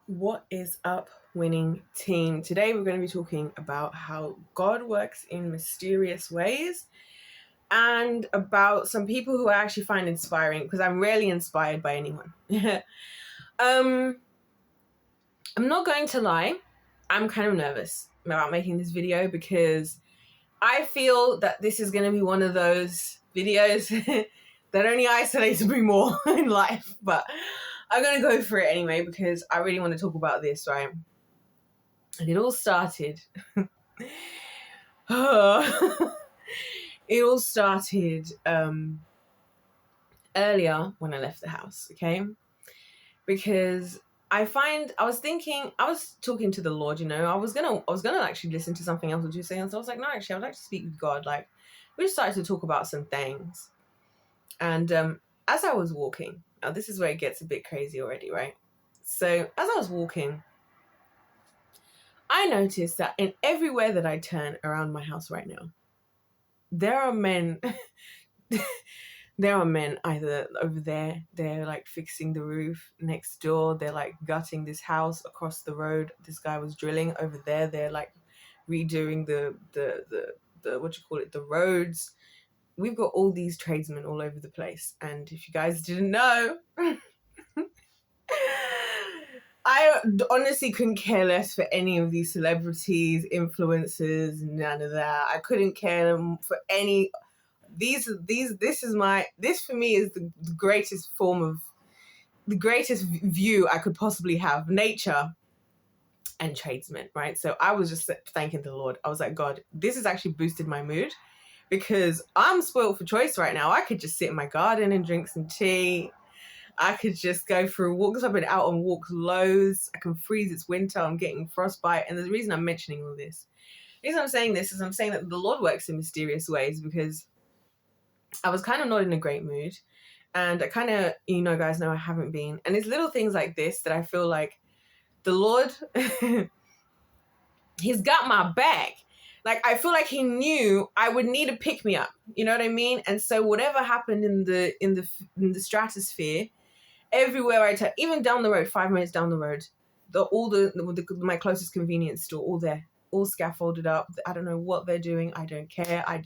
What is up, winning team? Today we're going to be talking about how God works in mysterious ways and about some people who I actually find inspiring because I'm rarely inspired by anyone. I'm not going to lie, I'm kind of nervous about making this video because I feel that this is going to be one of those videos that only isolates me more in life, but I'm going to go for it anyway because I really want to talk about this, right? And it all started. It all started earlier when I left the house, okay? Because I was talking to the Lord, I was gonna actually listen to something else that you were saying. So I was like, no, actually, I'd like to speak with God. Like, we just started to talk about some things. And as I was walking, now this is where it gets a bit crazy already, right? So as I was walking, I noticed that in everywhere that I turn around my house right now, there are men. There are men either over there, they're like fixing the roof. Next door, they're like gutting this house. Across the road, this guy was drilling. Over there, they're like redoing the the roads. We've got all these tradesmen all over the place. And if you guys didn't know, I honestly couldn't care less for any of these celebrities, influencers, none of that. I couldn't care for any. This for me is the greatest form of the greatest view I could possibly have: nature and tradesmen, right? So I was just thanking the Lord. I was like, God, this has actually boosted my mood because I'm spoiled for choice right now. I could just sit in my garden and drink some tea. I could just go for walks. I've been out on walks loads. I can freeze. It's winter. I'm getting frostbite. And the reason I'm mentioning all this, the reason I'm saying this is I'm saying that the Lord works in mysterious ways because I was kind of not in a great mood. And I kind of, guys know I haven't been. And it's little things like this that I feel like the Lord, he's got my back. Like, I feel like he knew I would need a pick me up. You know what I mean? And so whatever happened in the stratosphere, everywhere I turn, even down the road, 5 minutes down the road, my closest convenience store, all there, all scaffolded up. I don't know what they're doing. I don't care. I'm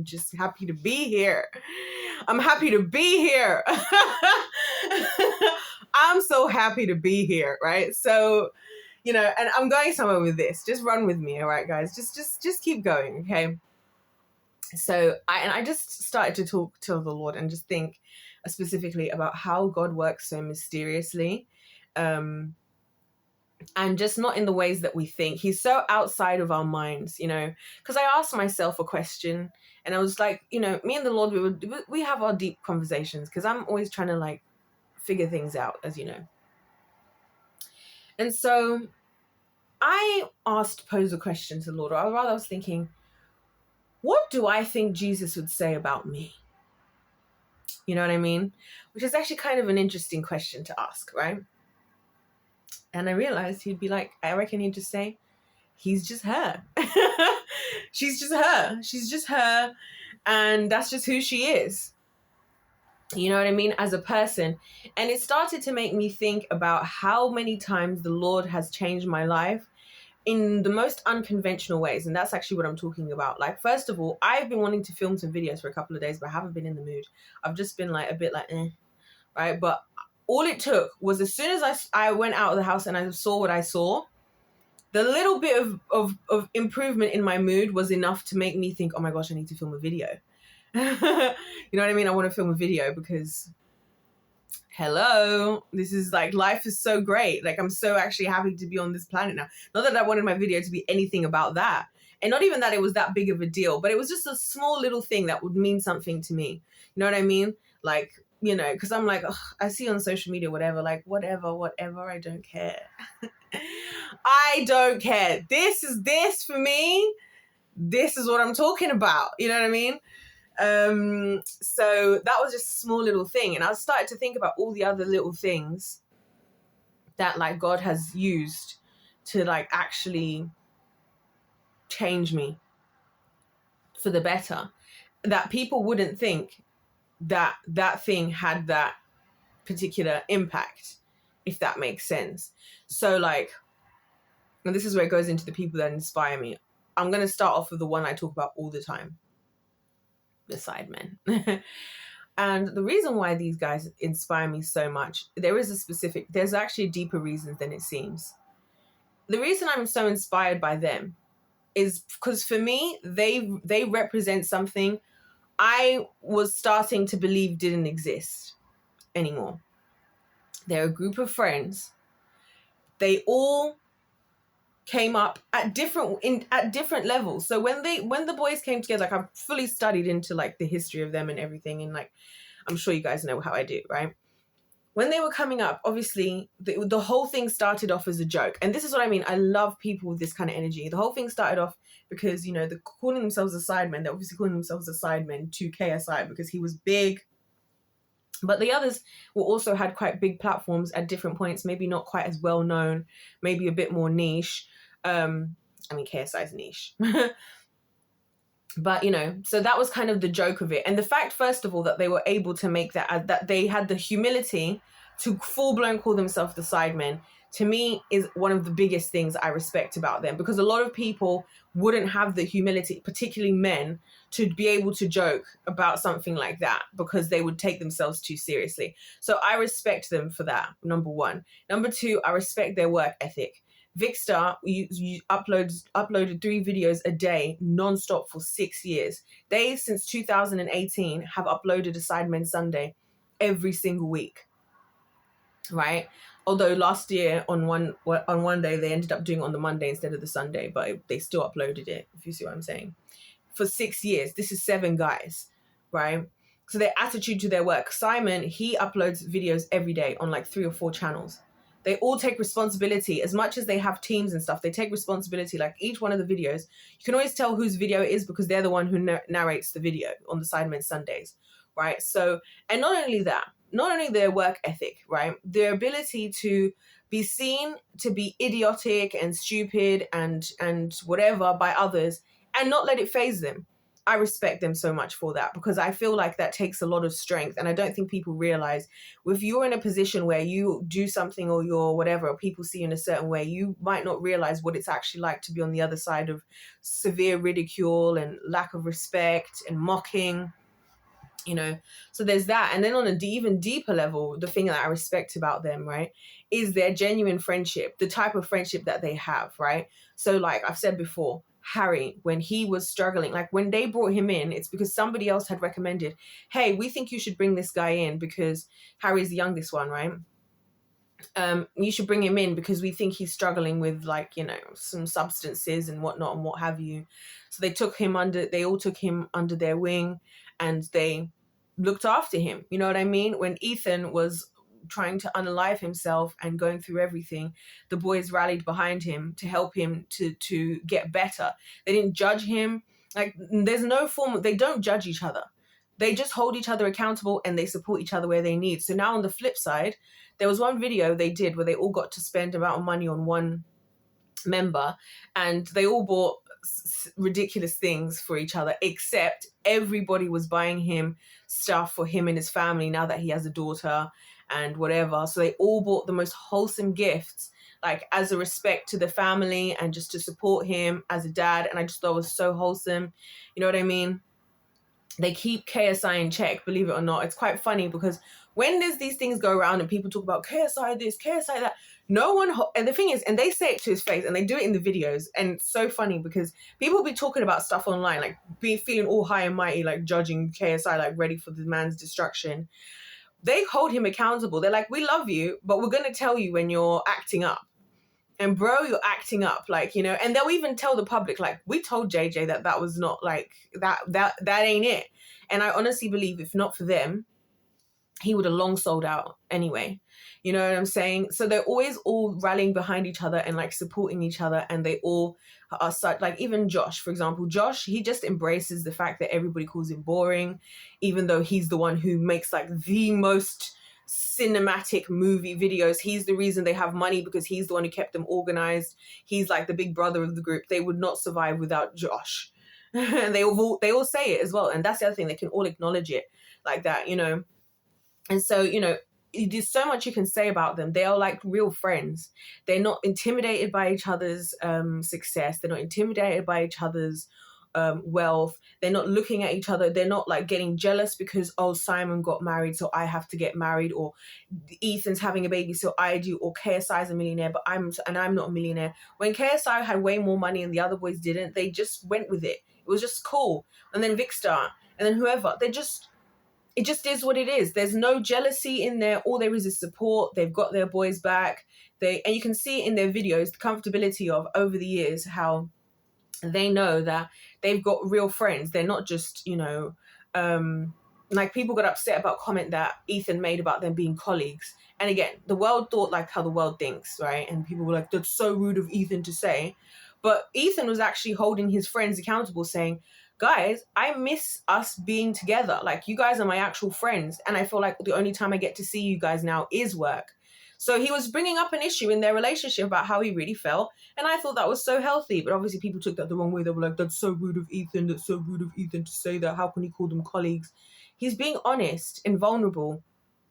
just happy to be here. I'm happy to be here. I'm so happy to be here, right? So, and I'm going somewhere with this. Just run with me, all right, guys? Just keep going, okay? So I just started to talk to the Lord and just think specifically about how God works so mysteriously, and just not in the ways that we think. He's so outside of our minds, because I asked myself a question and I was like, me and the Lord, we have our deep conversations because I'm always trying to like figure things out, as you know. And so I posed a question to the Lord, or rather I was thinking, what do I think Jesus would say about me? You know what I mean? Which is actually kind of an interesting question to ask, right? And I realized he'd be like, I reckon he'd just say, he's just her. She's just her. She's just her. And that's just who she is. You know what I mean? As a person. And it started to make me think about how many times the Lord has changed my life in the most unconventional ways. And that's actually what I'm talking about. Like, first of all, I've been wanting to film some videos for a couple of days, but I haven't been in the mood. I've just been like a bit like, right? But all it took was as soon as I went out of the house and I saw what I saw, the little bit of improvement in my mood was enough to make me think, oh my gosh, I need to film a video. You know what I mean? I want to film a video because, hello, this is like, life is so great. Like, I'm so actually happy to be on this planet now. Not that I wanted my video to be anything about that. And not even that it was that big of a deal, but it was just a small little thing that would mean something to me. You know what I mean? Like, because I'm like, I see on social media, whatever, I don't care. I don't care. This for me, this is what I'm talking about. You know what I mean? So that was just a small little thing. And I started to think about all the other little things that like God has used to like actually change me for the better, that people wouldn't think that thing had that particular impact if that makes sense. So like, and this is where it goes into the people that inspire me. I'm going to start off with the one I talk about all the time, the Sidemen. And the reason why these guys inspire me so much, there's actually deeper reasons than it seems. The reason I'm so inspired by them is because for me, they represent something I was starting to believe didn't exist anymore. They're a group of friends. They all came up at different levels. So when the boys came together, like I've fully studied into like the history of them and everything, and like I'm sure you guys know how I do, right? When they were coming up, obviously the whole thing started off as a joke. And this is what I mean. I love people with this kind of energy. The whole thing started off because, you know, they're calling themselves a Sidemen. They're obviously calling themselves a Sidemen to KSI because he was big. But the others were also had quite big platforms at different points, maybe not quite as well known, maybe a bit more niche. I mean, KSI's niche. But, you know, so that was kind of the joke of it. And the fact, first of all, that they were able to make that they had the humility to full-blown call themselves the Sidemen, to me, is one of the biggest things I respect about them. Because a lot of people wouldn't have the humility, particularly men, to be able to joke about something like that because they would take themselves too seriously. So I respect them for that, number one. Number two, I respect their work ethic. Vikkstar you uploaded 3 videos a day non-stop for 6 years. They, since 2018, have uploaded a Sidemen Sunday every single week, right? Although last year on one day they ended up doing it on the Monday instead of the Sunday, but they still uploaded it, if you see what I'm saying. For 6 years, this is 7 guys, right? So their attitude to their work. Simon, he uploads videos every day on like 3 or 4 channels. They all take responsibility. As much as they have teams and stuff, they take responsibility. Like each one of the videos, you can always tell whose video it is because they're the one who narrates the video on the Sidemen Sundays, right? So, and not only that, not only their work ethic, right? Their ability to be seen to be idiotic and stupid and whatever by others and not let it faze them. I respect them so much for that because I feel like that takes a lot of strength. And I don't think people realize if you're in a position where you do something or you're whatever, or people see you in a certain way, you might not realize what it's actually like to be on the other side of severe ridicule and lack of respect and mocking, you know. So there's that. And then on a even deeper level, the thing that I respect about them, right, is their genuine friendship, the type of friendship that they have, right? So like I've said before, Harry, when he was struggling, like when they brought him in, it's because somebody else had recommended, hey, we think you should bring this guy in because Harry's the youngest one, right? You should bring him in because we think he's struggling with like, you know, some substances and whatnot and what have you. So they all took him under their wing and they looked after him. You know what I mean? When Ethan was trying to unalive himself and going through everything, the boys rallied behind him to help him to get better. They didn't judge him. Like there's no form, they don't judge each other. They just hold each other accountable and they support each other where they need. So now on the flip side, there was one video they did where they all got to spend an amount of money on one member and they all bought ridiculous things for each other, except everybody was buying him stuff for him and his family now that he has a daughter and whatever. So they all bought the most wholesome gifts, like as a respect to the family and just to support him as a dad. And I just thought it was so wholesome. You know what I mean? They keep KSI in check, believe it or not. It's quite funny because when there's these things go around and people talk about KSI this, KSI that, no one, and the thing is, and they say it to his face and they do it in the videos. And it's so funny because people be talking about stuff online, like feeling all high and mighty, like judging KSI, like ready for the man's destruction. They hold him accountable. They're like, we love you, but we're going to tell you when you're acting up. And bro, you're acting up, like, you know, and they'll even tell the public, like, we told JJ that was not like, that ain't it. And I honestly believe if not for them, he would have long sold out anyway. You know what I'm saying? So they're always all rallying behind each other and like supporting each other. And they all are such, like even Josh, for example, Josh, he just embraces the fact that everybody calls him boring, even though he's the one who makes like the most cinematic movie videos. He's the reason they have money because he's the one who kept them organized. He's like the big brother of the group. They would not survive without Josh. And they all say it as well. And that's the other thing. They can all acknowledge it like that, you know. And so, you know, there's so much you can say about them. They are like real friends. They're not intimidated by each other's success. They're not intimidated by each other's wealth. They're not looking at each other. They're not like getting jealous because, oh, Simon got married, so I have to get married, or Ethan's having a baby, so I do, or KSI is a millionaire, but I'm not a millionaire. When KSI had way more money and the other boys didn't, they just went with it. It was just cool. And then Vicstar, and then whoever, it just is what it is. There's no jealousy in there. All there is support. They've got their boys back. And you can see it in their videos, the comfortability of over the years, how they know that they've got real friends. They're not just, like people got upset about comment that Ethan made about them being colleagues. And again, the world thought like how the world thinks, right? And people were like, that's so rude of Ethan to say. But Ethan was actually holding his friends accountable, saying, guys, I miss us being together. Like, you guys are my actual friends. And I feel like the only time I get to see you guys now is work. So he was bringing up an issue in their relationship about how he really felt. And I thought that was so healthy. But obviously people took that the wrong way. They were like, that's so rude of Ethan. That's so rude of Ethan to say that. How can he call them colleagues? He's being honest and vulnerable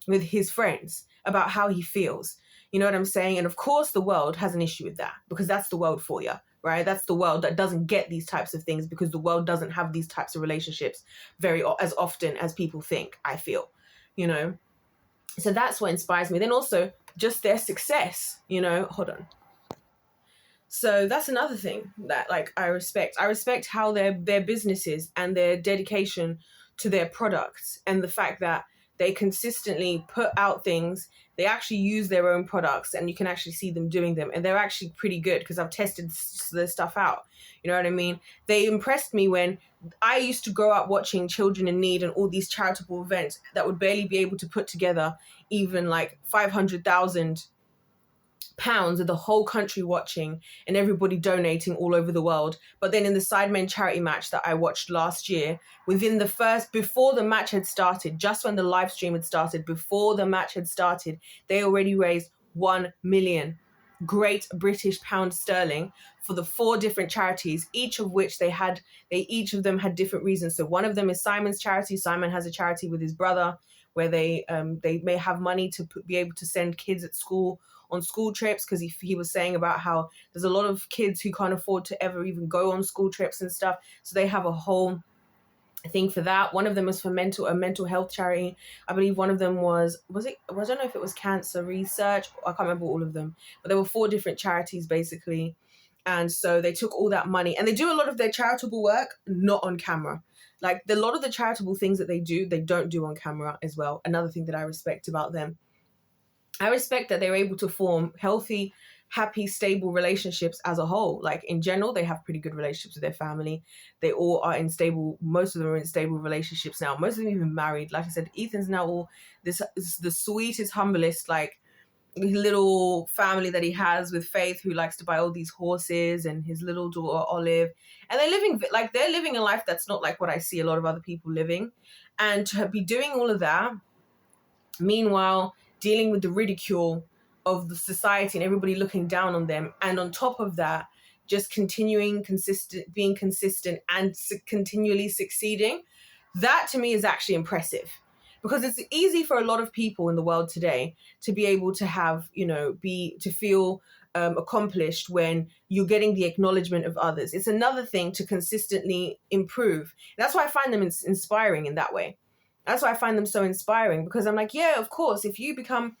with his friends about how he feels. You know what I'm saying? And of course the world has an issue with that, because that's the world for you, right? That's the world that doesn't get these types of things, because the world doesn't have these types of relationships as often as people think, I feel, So that's what inspires me. Then also just their success, hold on. So that's another thing that like I respect. I respect how their businesses and their dedication to their products, and the fact that they consistently put out things. They actually use their own products, and you can actually see them doing them. And they're actually pretty good, because I've tested their stuff out. You know what I mean? They impressed me when I used to grow up watching Children in Need and all these charitable events that would barely be able to put together even like 500,000 pounds of the whole country watching and everybody donating all over the world. But then in the Sidemen charity match that I watched last year, before the match had started, just when the live stream had started, before the match had started, they already raised 1 million Great British pound sterling for the 4 different charities, each of which each of them had different reasons. So one of them is Simon's charity. Simon has a charity with his brother where they may have money to be able to send kids at school on school trips, because he was saying about how there's a lot of kids who can't afford to ever even go on school trips and stuff. So they have a whole thing for that. One of them was for a mental health charity. I believe one of them I don't know if it was cancer research. I can't remember all of them, but there were 4 different charities basically. And so they took all that money, and they do a lot of their charitable work not on camera. Like a lot of the charitable things that they don't do on camera as well. Another thing that I respect about them. I respect that they're able to form healthy, happy, stable relationships as a whole. Like in general, they have pretty good relationships with their family. They all are most of them are in stable relationships now. Most of them even married. Like I said, Ethan's now this is the sweetest, humblest, like little family that he has with Faith, who likes to buy all these horses, and his little daughter Olive. And they're living a life that's not like what I see a lot of other people living. And to be doing all of that, meanwhile dealing with the ridicule of the society and everybody looking down on them. And on top of that, just being consistent and continually succeeding. That to me is actually impressive, because it's easy for a lot of people in the world today to be able to have, to feel accomplished when you're getting the acknowledgement of others. It's another thing to consistently improve. That's why I find them inspiring in that way. That's why I find them so inspiring, because I'm like, yeah, of course, if you become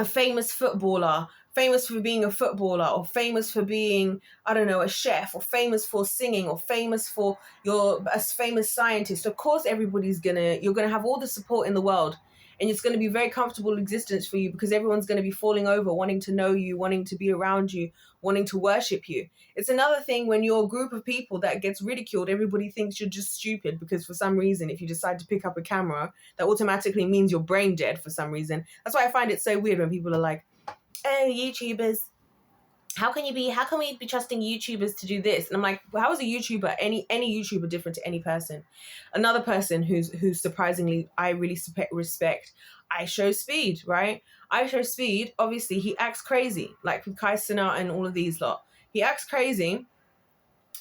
a famous footballer, famous for being a footballer, or famous for being, I don't know, a chef, or famous for singing, or famous for you're a famous scientist, of course you're going to have all the support in the world, and it's going to be a very comfortable existence for you, because everyone's going to be falling over, wanting to know you, wanting to be around you, wanting to worship you. It's another thing when you're a group of people that gets ridiculed. Everybody thinks you're just stupid, because for some reason, if you decide to pick up a camera, that automatically means you're brain dead for some reason. That's why I find it so weird when people are like, oh, YouTubers, how can we be trusting YouTubers to do this? And I'm like, well, how is a YouTuber, any YouTuber, different to any person? Another person who's surprisingly I really respect, IShowSpeed, right? IShowSpeed, obviously he acts crazy, like with Kai Cenat and all of these lot. He acts crazy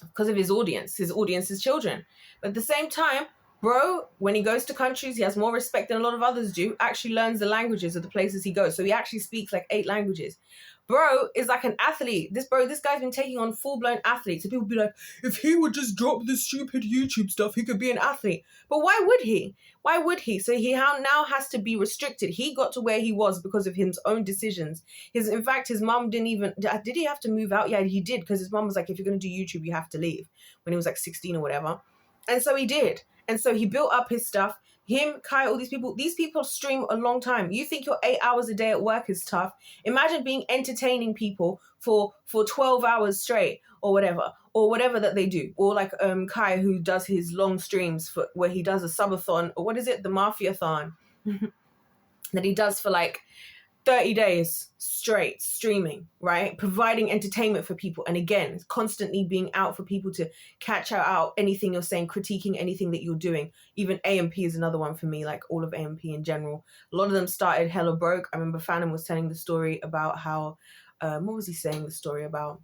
because of his audience. His audience is children. But at the same time, Bro, when he goes to countries, he has more respect than a lot of others do, actually learns the languages of the places he goes. So he actually speaks like 8 languages. Bro is like an athlete. This guy's been taking on full-blown athletes. So people be like, if he would just drop the stupid YouTube stuff, he could be an athlete. But why would he? Why would he? So he now has to be restricted. He got to where he was because of his own decisions. In fact, his mom did he have to move out? Yeah, he did, because his mom was like, if you're going to do YouTube, you have to leave, when he was like 16 or whatever. And so he did. And so he built up his stuff. Him, Kai, all these people stream a long time. You think your 8 hours a day at work is tough? Imagine being entertaining people for 12 hours straight or whatever that they do. Or like Kai, who does his long streams where he does a subathon, or what is it? The Mafiathon that he does for like 30 days straight streaming, right? Providing entertainment for people. And again, constantly being out for people to catch out anything you're saying, critiquing anything that you're doing. Even AMP is another one for me, like all of AMP in general. A lot of them started hella broke. I remember Phantom was telling the story about how, what was he saying the story about?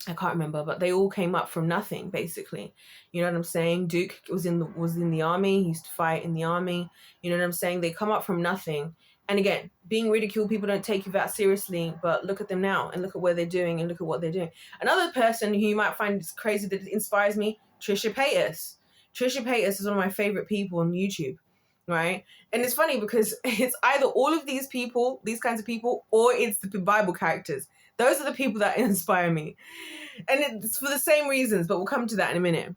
I can't remember, but they all came up from nothing, basically. You know what I'm saying? Duke was in the army. He used to fight in the army. You know what I'm saying? They come up from nothing. And again, being ridiculed, people don't take you that seriously, but look at them now and look at where they're doing and look at what they're doing. Another person who you might find is crazy that inspires me, Trisha Paytas. Trisha Paytas is one of my favorite people on YouTube, right? And it's funny because it's either all of these people, these kinds of people, or it's the Bible characters. Those are the people that inspire me. And it's for the same reasons, but we'll come to that in a minute.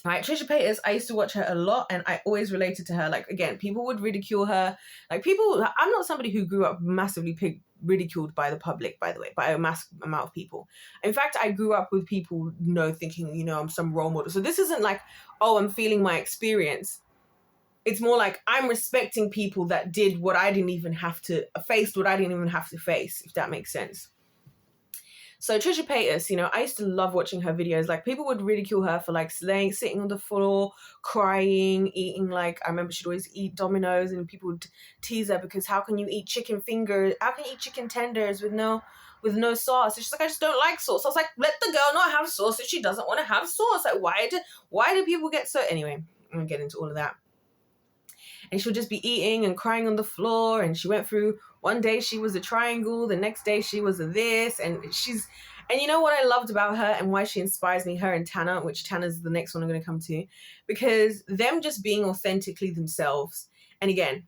Right, Trisha Paytas, I used to watch her a lot and I always related to her. Like, again, people would ridicule her. Like, I'm not somebody who grew up massively ridiculed by the public, by the way, by a massive amount of people. In fact, I grew up with people, thinking, I'm some role model. So this isn't like, oh, I'm feeling my experience. It's more like I'm respecting people that did what I didn't even have to face, if that makes sense. So Trisha Paytas, I used to love watching her videos. Like, people would ridicule her for like sitting on the floor, crying, eating, like, I remember she'd always eat Domino's, and people would tease her because how can you eat chicken fingers? How can you eat chicken tenders with no sauce? And she's like, I just don't like sauce. I was like, let the girl not have sauce if she doesn't want to have sauce. Like, why do people get so? Anyway, I'm gonna get into all of that. And she would just be eating and crying on the floor. And she went through, one day she was a triangle, the next day she was a this. And you know what I loved about her and why she inspires me, her and Tana, which Tana's the next one I'm going to come to, because them just being authentically themselves. And again,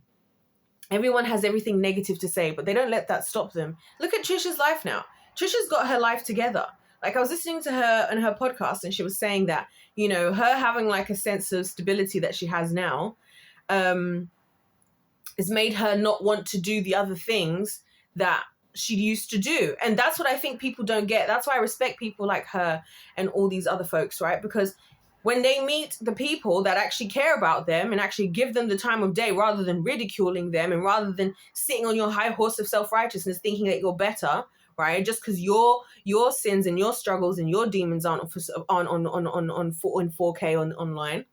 everyone has everything negative to say, but they don't let that stop them. Look at Trisha's life now. Trisha's got her life together. Like, I was listening to her on her podcast and she was saying that, her having like a sense of stability that she has now, has made her not want to do the other things that she used to do. And that's what I think people don't get. That's why I respect people like her and all these other folks, right? Because when they meet the people that actually care about them and actually give them the time of day rather than ridiculing them and rather than sitting on your high horse of self-righteousness thinking that you're better, right? Just because your sins and your struggles and your demons aren't on 4K online,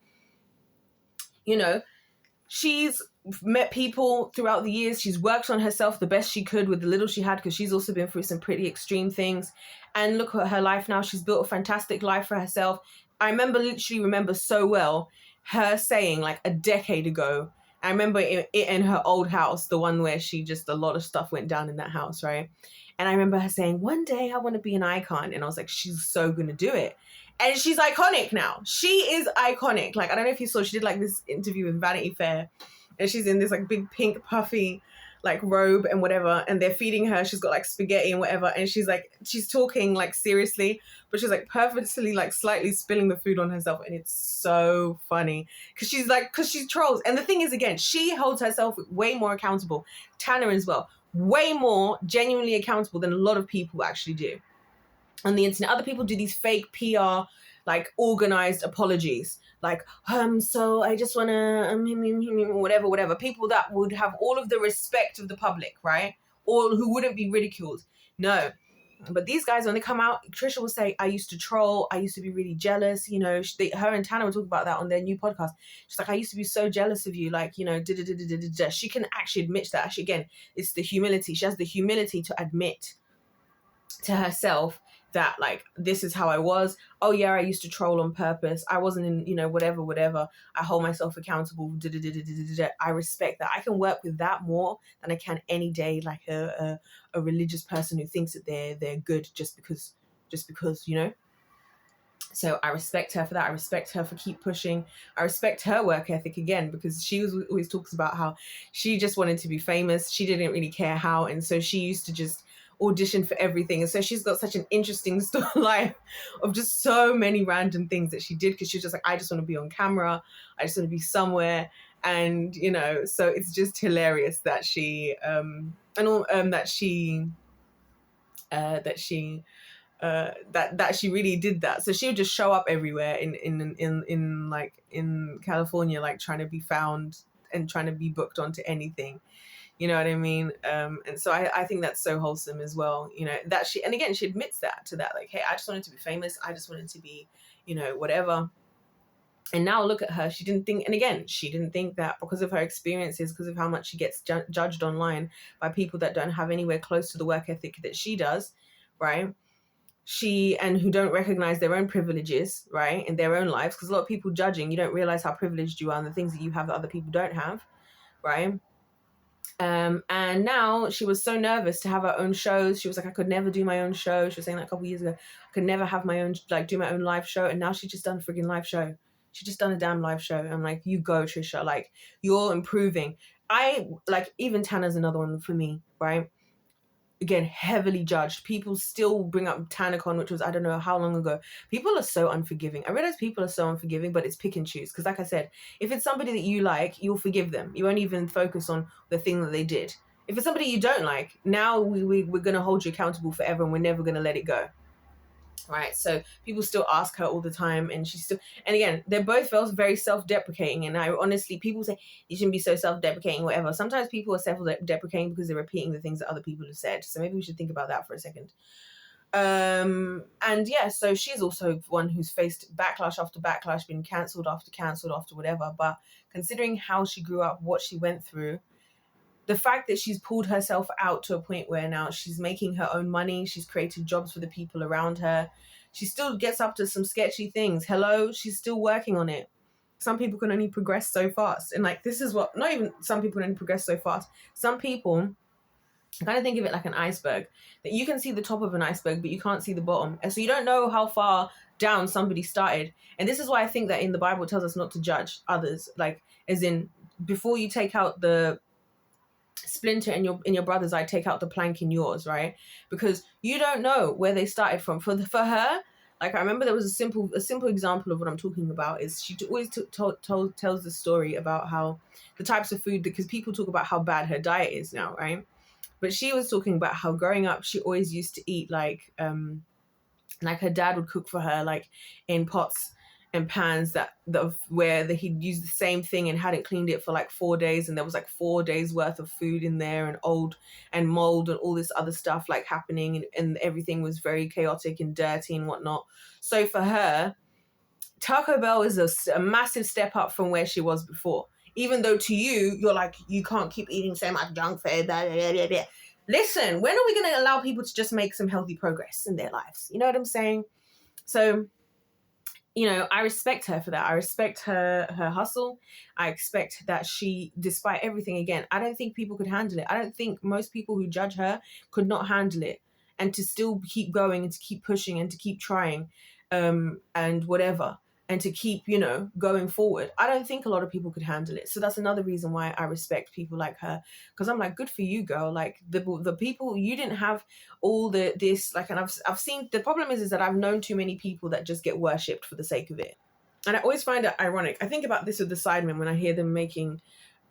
she's met people throughout the years. She's worked on herself the best she could with the little she had, because she's also been through some pretty extreme things. And look at her life now. She's built a fantastic life for herself. I literally remember so well her saying, like, a decade ago, I remember it in her old house, the one where a lot of stuff went down in that house, right? And I remember her saying, one day I want to be an icon. And I was like, she's so going to do it. And she's iconic now. She is iconic. Like, I don't know if you saw, she did like this interview with Vanity Fair, and she's in this like big pink puffy like robe and whatever, and they're feeding her. She's got like spaghetti and whatever, and she's talking like seriously, but she's like purposely like slightly spilling the food on herself, and it's so funny because she trolls. And the thing is, again, she holds herself way more accountable. Tana as well, way more genuinely accountable than a lot of people actually do on the internet. Other people do these fake PR, like organized apologies, like, so I just want to, whatever. People that would have all of the respect of the public, right? Or who wouldn't be ridiculed. No. But these guys, when they come out, Trisha will say, I used to troll. I used to be really jealous. Her and Tana were talking about that on their new podcast. She's like, I used to be so jealous of you. Like, she can actually admit that. Actually, again, it's the humility. She has the humility to admit to herself that like, this is how I was. Oh yeah, I used to troll on purpose. I wasn't in, you know, whatever. I hold myself accountable. I respect that. I can work with that more than I can any day like a religious person who thinks that they're good just because, you know. So I respect her for that. I respect her for keep pushing. I respect her work ethic again, because she always talks about how she just wanted to be famous. She didn't really care how. And so she used to just audition for everything. And so she's got such an interesting life of just so many random things that she did, because she was just like, I just want to be on camera. I just want to be somewhere. And, you know, so it's just hilarious that she, that she really did that. So she would just show up everywhere in like in California, like trying to be found and trying to be booked onto anything. You know what I mean? And so I think that's so wholesome as well. You know, that she, and again, she admits that to that, like, hey, I just wanted to be famous. I just wanted to be, you know, whatever. And now look at her. She didn't think, and again, she didn't think that because of her experiences, because of how much she gets judged online by people that don't have anywhere close to the work ethic that she does, right? And who don't recognize their own privileges, right, in their own lives, because a lot of people judging, you don't realize how privileged you are and the things that you have that other people don't have, right? And now she was so nervous to have her own shows. She was like, I could never do my own show. She was saying that a couple of years ago, I could never have my own, like, do my own live show. And now she just done a friggin' live show. She just done a damn live show. I'm like, you go, Trisha. Like, you're improving. Even Tana's another one for me, right? Again, heavily judged. People still bring up TanaCon, which was, I don't know how long ago. People are so unforgiving. I realize people are so unforgiving, but it's pick and choose. Because like I said, if it's somebody that you like, you'll forgive them. You won't even focus on the thing that they did. If it's somebody you don't like, now we're going to hold you accountable forever, and we're never going to let it go. Right, so people still ask her all the time, and she's still, and again, they're both very self-deprecating, and I honestly, people say you shouldn't be so self-deprecating, whatever. Sometimes people are self-deprecating because they're repeating the things that other people have said, so maybe we should think about that for a second. And yeah, so she's also one who's faced backlash after backlash, been cancelled after whatever, but considering how she grew up, what she went through, the fact that she's pulled herself out to a point where now she's making her own money, she's created jobs for the people around her, she still gets up to some sketchy things. Hello, she's still working on it. Some people can only progress so fast. And like, this is what, not even some people can only progress so fast. Some people, I kind of think of it like an iceberg, that you can see the top of an iceberg, but you can't see the bottom. And so you don't know how far down somebody started. And this is why I think that in the Bible it tells us not to judge others. Like, as in, before you take out the splinter in your brother's eye, take out the plank in yours, right? Because you don't know where they started from. For her, like, I remember there was a simple example of what I'm talking about. Is she always tells the story about how the types of food, because people talk about how bad her diet is now, right? But she was talking about how growing up she always used to eat like her dad would cook for her, like in pots and pans where he'd used the same thing and hadn't cleaned it for like 4 days, and there was like 4 days worth of food in there, and old and mold and all this other stuff like happening, and everything was very chaotic and dirty and whatnot. So for her, Taco Bell is a massive step up from where she was before. Even though to you're like, you can't keep eating so much junk food. Blah, blah, blah, blah. Listen, when are we going to allow people to just make some healthy progress in their lives? You know what I'm saying? So, you know, I respect her for that. I respect her hustle. I expect that she, despite everything, again, I don't think people could handle it. I don't think most people who judge her could not handle it, and to still keep going and to keep pushing and to keep trying, and whatever, and to keep, you know, going forward. I don't think a lot of people could handle it. So that's another reason why I respect people like her, because I'm like, good for you, girl. Like the people, you didn't have all this, like, and I've seen, the problem is that I've known too many people that just get worshipped for the sake of it. And I always find it ironic. I think about this with the Sidemen when I hear them making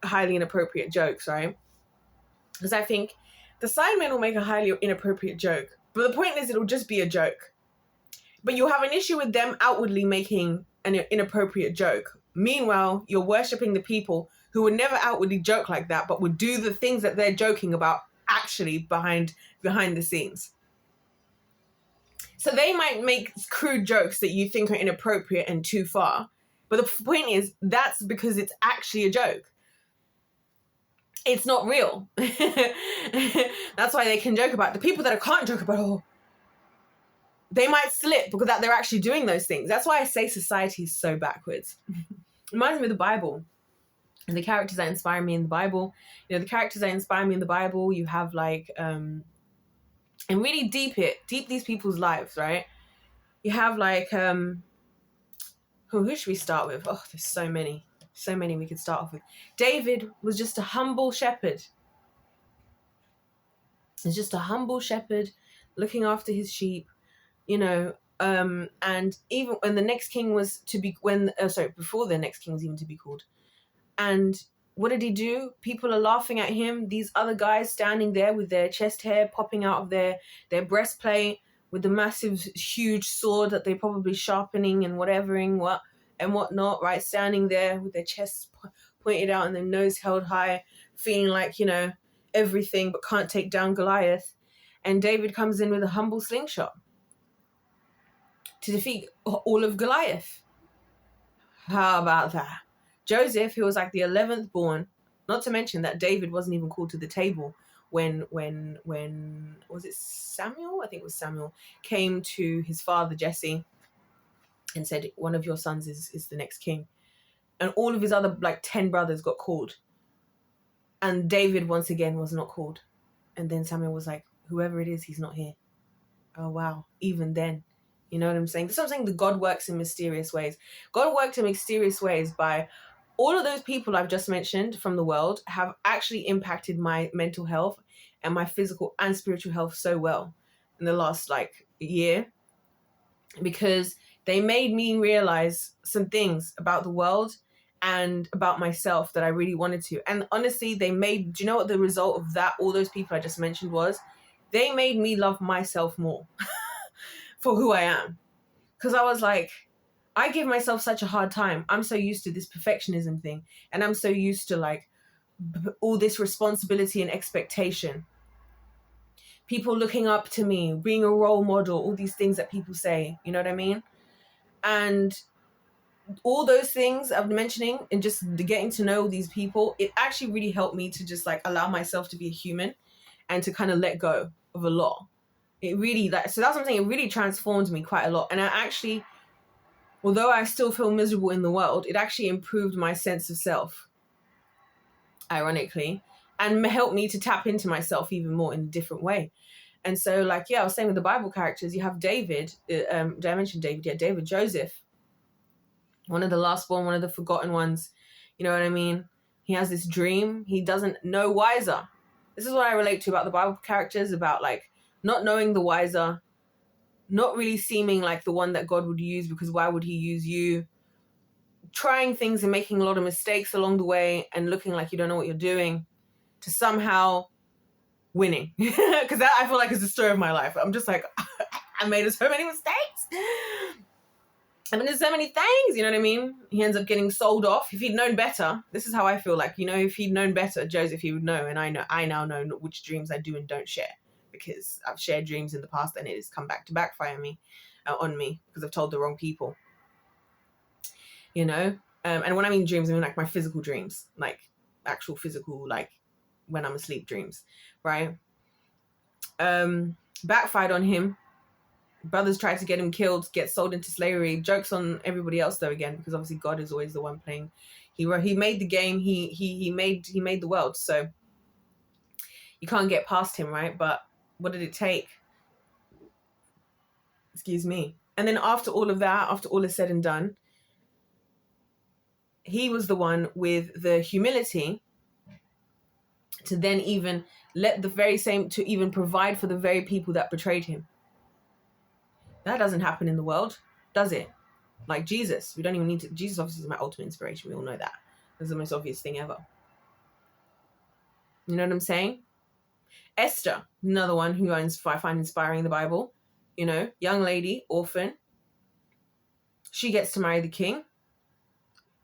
highly inappropriate jokes, right? Because I think the Sidemen will make a highly inappropriate joke, but the point is it'll just be a joke. But you have an issue with them outwardly making an inappropriate joke. Meanwhile, you're worshipping the people who would never outwardly joke like that, but would do the things that they're joking about actually behind the scenes. So they might make crude jokes that you think are inappropriate and too far. But the point is, that's because it's actually a joke. It's not real. That's why they can joke about it. The people that can't joke about, they might slip because that they're actually doing those things. That's why I say society is so backwards. Reminds me of the Bible and the characters that inspire me in the Bible. You know, the characters that inspire me in the Bible, you have like, and really deep these people's lives, right? You have like, who should we start with? Oh, there's so many we could start off with. David was just a humble shepherd. He's just a humble shepherd looking after his sheep, you know, and even when the next king was to be, before the next king was even to be called. And what did he do? People are laughing at him. These other guys standing there with their chest hair popping out of their breastplate, with the massive, huge sword that they're probably sharpening and whatnot, right? Standing there with their chests pointed out and their nose held high, feeling like, you know, everything, but can't take down Goliath. And David comes in with a humble slingshot to defeat all of Goliath. How about that? Joseph, who was like the 11th born, not to mention that David wasn't even called to the table when was it Samuel? I think it was Samuel, came to his father Jesse and said, one of your sons is the next king. And all of his other like 10 brothers got called. And David once again was not called. And then Samuel was like, whoever it is, he's not here. Oh wow. Even then. You know what I'm saying? That's what I'm saying. The God works in mysterious ways. God worked in mysterious ways by all of those people I've just mentioned from the world have actually impacted my mental health and my physical and spiritual health so well in the last like year, because they made me realize some things about the world and about myself that I really wanted to. And honestly, do you know what the result of that, all those people I just mentioned was? They made me love myself more for who I am. Because I was like, I give myself such a hard time. I'm so used to this perfectionism thing. And I'm so used to like all this responsibility and expectation. People looking up to me, being a role model, all these things that people say, you know what I mean? And all those things I'm mentioning and just getting to know these people, it actually really helped me to just like allow myself to be a human and to kind of let go of a lot. It really, so that's what I'm saying, it really transformed me quite a lot. And I actually, although I still feel miserable in the world, it actually improved my sense of self, ironically, and helped me to tap into myself even more in a different way. And so like, yeah, I was saying with the Bible characters, you have David, did I mention David? Yeah, David, Joseph, one of the last born, one of the forgotten ones. You know what I mean? He has this dream. He doesn't know wiser. This is what I relate to about the Bible characters, about like not knowing the wiser, not really seeming like the one that God would use, because why would he use you? Trying things and making a lot of mistakes along the way and looking like you don't know what you're doing, to somehow winning. Because that, I feel like, is the story of my life. I'm just like, I made so many mistakes. I mean, there's so many things, you know what I mean? He ends up getting sold off. If he'd known better, this is how I feel like, you know, if he'd known better, Joseph, he would know. And I now know which dreams I do and don't share, because I've shared dreams in the past and it has come back to backfire on me because I've told the wrong people, you know? And when I mean dreams, I mean like my physical dreams, like actual physical, like when I'm asleep dreams, right? Backfired on him. Brothers tried to get him killed, get sold into slavery. Jokes on everybody else though, again, because obviously God is always the one playing. He made the game. He made the world. So you can't get past him, right? But what did it take? Excuse me. And then after all of that, after all is said and done, he was the one with the humility to then even let to even provide for the very people that betrayed him. That doesn't happen in the world, does it? Like Jesus, we don't even need to. Jesus obviously is my ultimate inspiration. We all know that. That's the most obvious thing ever. You know what I'm saying? Esther, another one who I find inspiring in the Bible. You know, young lady, orphan. She gets to marry the king.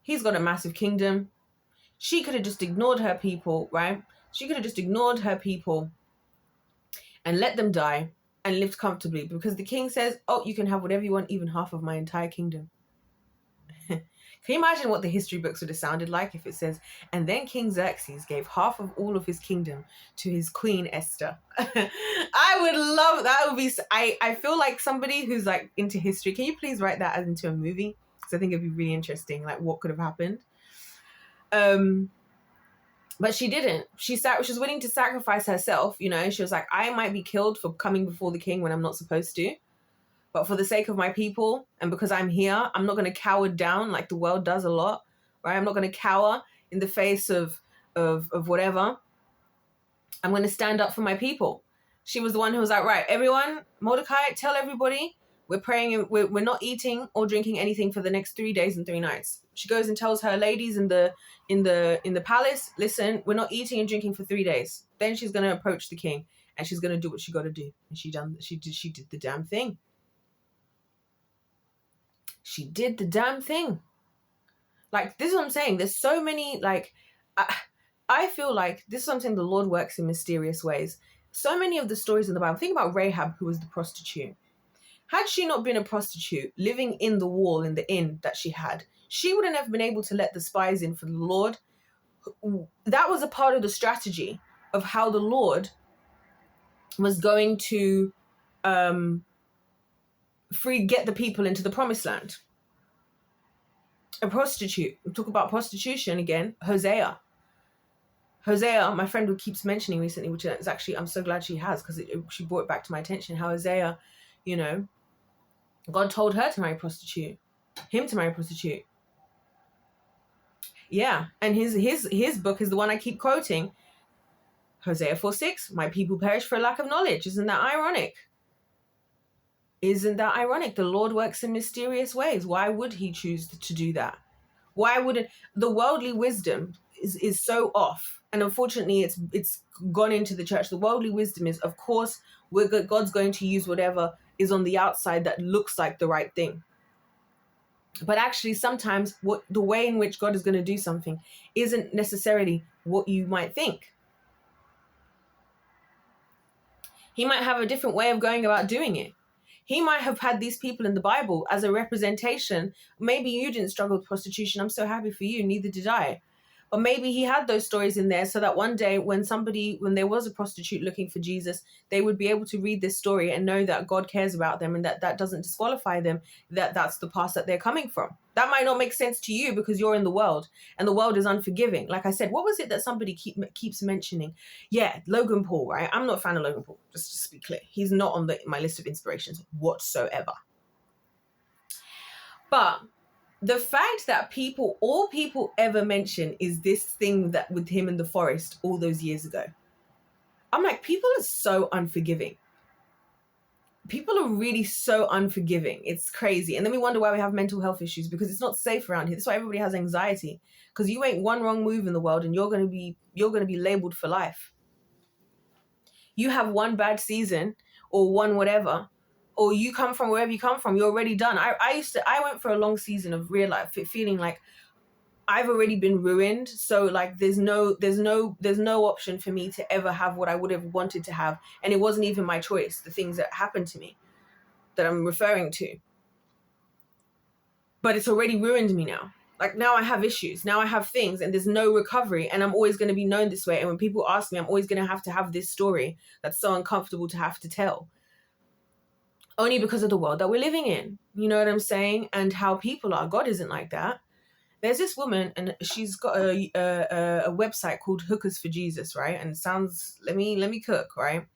He's got a massive kingdom. She could have just ignored her people, right? She could have just ignored her people and let them die and lived comfortably, because the king says, oh, you can have whatever you want, even half of my entire kingdom. Can you imagine what the history books would have sounded like if it says, and then King Xerxes gave half of all of his kingdom to his queen Esther? I would love that. Would I feel like somebody who's like into history, can you please write that as into a movie? Because I think it'd be really interesting, like what could have happened. But she didn't. She was willing to sacrifice herself, you know. She was like, I might be killed for coming before the king when I'm not supposed to. But for the sake of my people and because I'm here, I'm not going to cower down like the world does a lot, right? I'm not going to cower in the face of whatever. I'm going to stand up for my people. She was the one who was like, right, everyone, Mordecai, tell everybody we're praying and we're not eating or drinking anything for the next 3 days and 3 nights. She goes and tells her ladies in the palace, listen, we're not eating and drinking for 3 days. Then she's going to approach the king and she's going to do what she got to do. And she did the damn thing. She did the damn thing. Like, this is what I'm saying. There's so many, like, I feel like this is what I'm saying. The Lord works in mysterious ways. So many of the stories in the Bible, think about Rahab, who was the prostitute. Had she not been a prostitute, living in the wall, in the inn that she had, she wouldn't have been able to let the spies in for the Lord. That was a part of the strategy of how the Lord was going to get the people into the promised land. A prostitute. We talk about prostitution again. Hosea, my friend who keeps mentioning recently, which is actually, I'm so glad she has, because she brought it back to my attention, how Hosea, you know, God told her to marry a prostitute, him to marry a prostitute. Yeah, and his book is the one I keep quoting. Hosea 4:6, my people perish for a lack of knowledge. Isn't that ironic? Isn't that ironic? The Lord works in mysterious ways. Why would he choose to do that? Why wouldn't the worldly wisdom is so off? And unfortunately, it's gone into the church. The worldly wisdom is, of course, God's going to use whatever is on the outside that looks like the right thing. But actually, sometimes the way in which God is going to do something isn't necessarily what you might think. He might have a different way of going about doing it. He might have had these people in the Bible as a representation. Maybe you didn't struggle with prostitution. I'm so happy for you. Neither did I. But maybe he had those stories in there so that one day when there was a prostitute looking for Jesus, they would be able to read this story and know that God cares about them and that doesn't disqualify them, that's the past that they're coming from. That might not make sense to you because you're in the world and the world is unforgiving. Like I said, what was it that somebody keeps mentioning? Yeah, Logan Paul, right? I'm not a fan of Logan Paul, just to be clear. He's not on my list of inspirations whatsoever. But the fact that all people ever mention is this thing that with him in the forest all those years ago. I'm like, people are so unforgiving. People are really so unforgiving. It's crazy. And then we wonder why we have mental health issues, because it's not safe around here. That's why everybody has anxiety, because you make one wrong move in the world and you're going to be labeled for life. You have one bad season or one whatever, or you come from wherever you come from, you're already done. I went for a long season of real life feeling like I've already been ruined. So like there's no option for me to ever have what I would have wanted to have. And it wasn't even my choice, the things that happened to me that I'm referring to. But it's already ruined me now. Like now I have issues. Now I have things and there's no recovery, and I'm always going to be known this way. And when people ask me, I'm always going to have this story that's so uncomfortable to have to tell. Only because of the world that we're living in. You know what I'm saying? And how people are. God isn't like that. There's this woman and she's got a website called Hookers for Jesus, right? And it sounds, let me cook, right?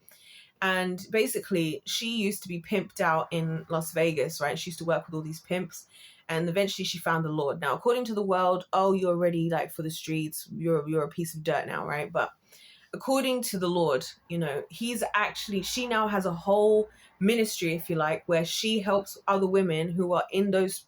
And basically she used to be pimped out in Las Vegas, right? She used to work with all these pimps. And eventually she found the Lord. Now, according to the world, oh, you're already like for the streets. You're a piece of dirt now, right? But according to the Lord, you know, she now has a whole ministry, if you like, where she helps other women who are in those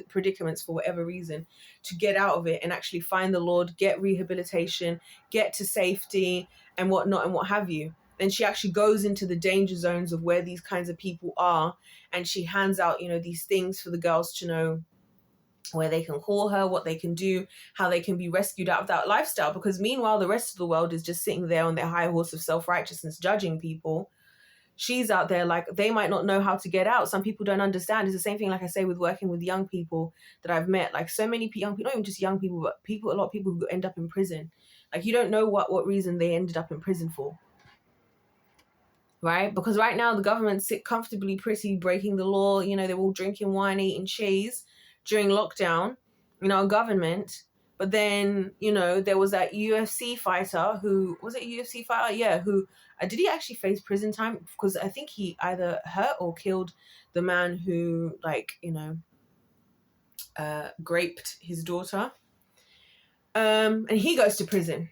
predicaments for whatever reason to get out of it and actually find the Lord, get rehabilitation, get to safety and whatnot and what have you. And she actually goes into the danger zones of where these kinds of people are, and she hands out, you know, these things for the girls to know where they can call her, what they can do, how they can be rescued out of that lifestyle. Because meanwhile, the rest of the world is just sitting there on their high horse of self-righteousness, judging people. She's out there like they might not know how to get out. Some people don't understand. It's the same thing, like I say, with working with young people that I've met. Like so many young people, not even just young people, but a lot of people who end up in prison. Like you don't know what reason they ended up in prison for. right? Because right now the government sit comfortably pretty, breaking the law. You know, they're all drinking wine, eating cheese during lockdown, you know, government. But then, you know, there was that UFC fighter who, was it a UFC fighter? Yeah, who, did he actually face prison time? Because I think he either hurt or killed the man who, like, you know, raped his daughter. And he goes to prison.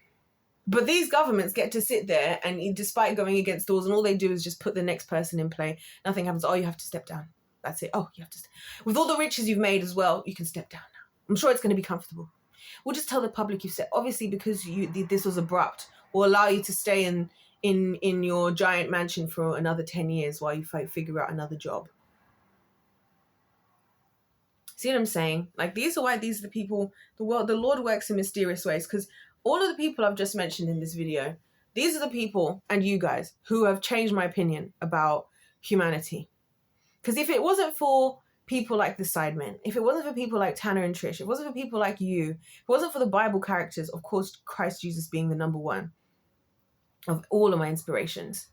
But these governments get to sit there and despite going against laws, and all they do is just put the next person in play. Nothing happens. Oh, you have to step down. That's it. Oh, you have to. With all the riches you've made as well, you can step down now. I'm sure it's going to be comfortable. We'll just tell the public you said, obviously, because this was abrupt, we'll allow you to stay in your giant mansion for another 10 years while you figure out another job. See what I'm saying? Like, these are the people, the Lord works in mysterious ways, because all of the people I've just mentioned in this video, these are the people, and you guys, who have changed my opinion about humanity. Because if it wasn't for people like the Sidemen, if it wasn't for people like Tanner and Trish, if it wasn't for people like you, if it wasn't for the Bible characters, of course, Christ Jesus being the number one of all of my inspirations,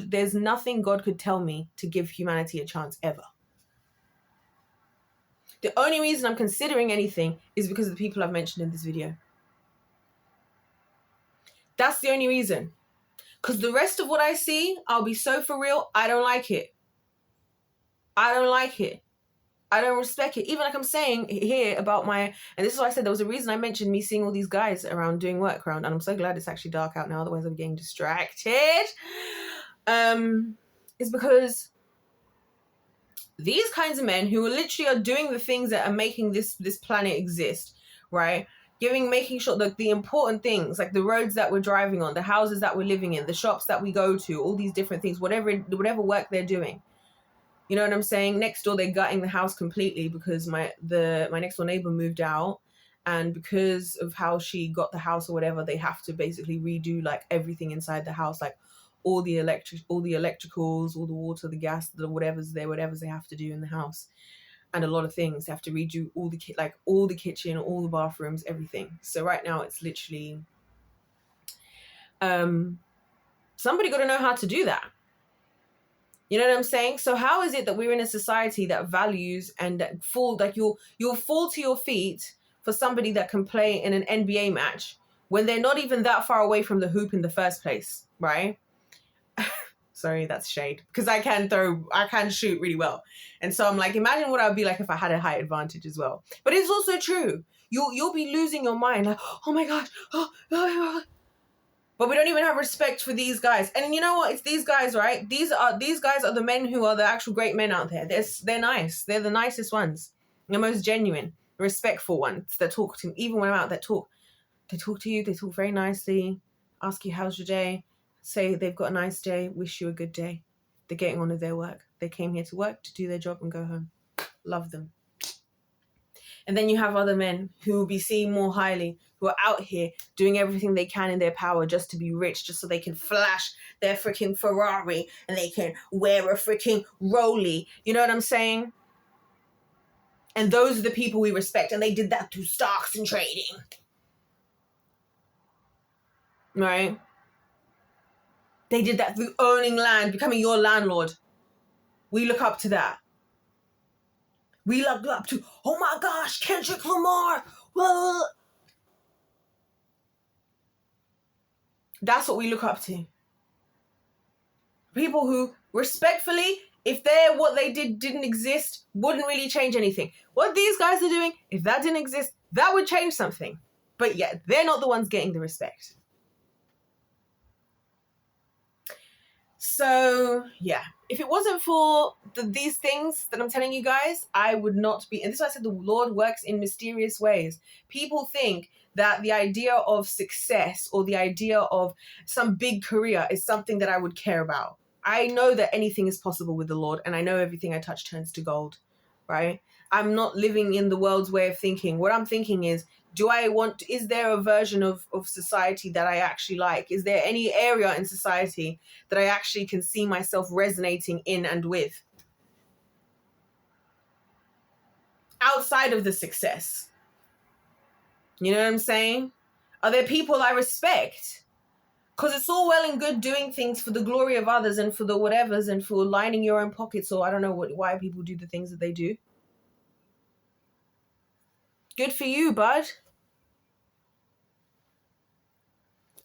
there's nothing God could tell me to give humanity a chance ever. The only reason I'm considering anything is because of the people I've mentioned in this video. That's the only reason. Because the rest of what I see, I'll be so for real, I don't like it. I don't like it. I don't respect it. Even like I'm saying here about and this is why I said there was a reason I mentioned me seeing all these guys around doing work around, and I'm so glad it's actually dark out now, otherwise I'm getting distracted. Is because these kinds of men who literally are doing the things that are making this planet exist, right? Making sure that the important things, like the roads that we're driving on, the houses that we're living in, the shops that we go to, all these different things, whatever work they're doing. You know what I'm saying? Next door, they're gutting the house completely because my next door neighbor moved out, and because of how she got the house or whatever, they have to basically redo like everything inside the house, like all the electricals, all the water, the gas, the whatever's they have to do in the house, and a lot of things. They have to redo all the kitchen, all the bathrooms, everything. So right now it's literally, somebody got to know how to do that. You know what I'm saying? So how is it that we're in a society that values and that you'll fall to your feet for somebody that can play in an NBA match when they're not even that far away from the hoop in the first place, right? Sorry, that's shade, because I can shoot really well. And so I'm like, imagine what I'd be like if I had a height advantage as well. But it's also true. You'll be losing your mind, like, oh my gosh, oh. But we don't even have respect for these guys. And you know what? It's these guys, right? These guys are the men who are the actual great men out there. They're nice. They're the nicest ones. The most genuine, respectful ones that talk to, even when I'm out, they talk to you. They talk very nicely, ask you, how's your day? Say they've got a nice day, wish you a good day. They're getting on with their work. They came here to work, to do their job and go home. Love them. And then you have other men who will be seen more highly, who are out here doing everything they can in their power just to be rich, just so they can flash their freaking Ferrari and they can wear a freaking Rollie. You know what I'm saying? And those are the people we respect. And they did that through stocks and trading. Right? They did that through owning land, becoming your landlord. We look up to that. We look up to, oh my gosh, Kendrick Lamar. Whoa. That's what we look up to. People who, respectfully, if what they didn't exist, wouldn't really change anything. What these guys are doing, if that didn't exist, that would change something. But yeah, they're not the ones getting the respect. So yeah, if it wasn't for these things that I'm telling you guys, I would not be. And this is why I said the Lord works in mysterious ways. People think that the idea of success or the idea of some big career is something that I would care about. I know that anything is possible with the Lord, and I know everything I touch turns to gold, right? I'm not living in the world's way of thinking. What I'm thinking is, is there a version of society that I actually like? Is there any area in society that I actually can see myself resonating in and with? Outside of the success. You know what I'm saying? Are there people I respect? Because it's all well and good doing things for the glory of others and for the whatevers and for lining your own pockets, or I don't know why people do the things that they do. Good for you, bud.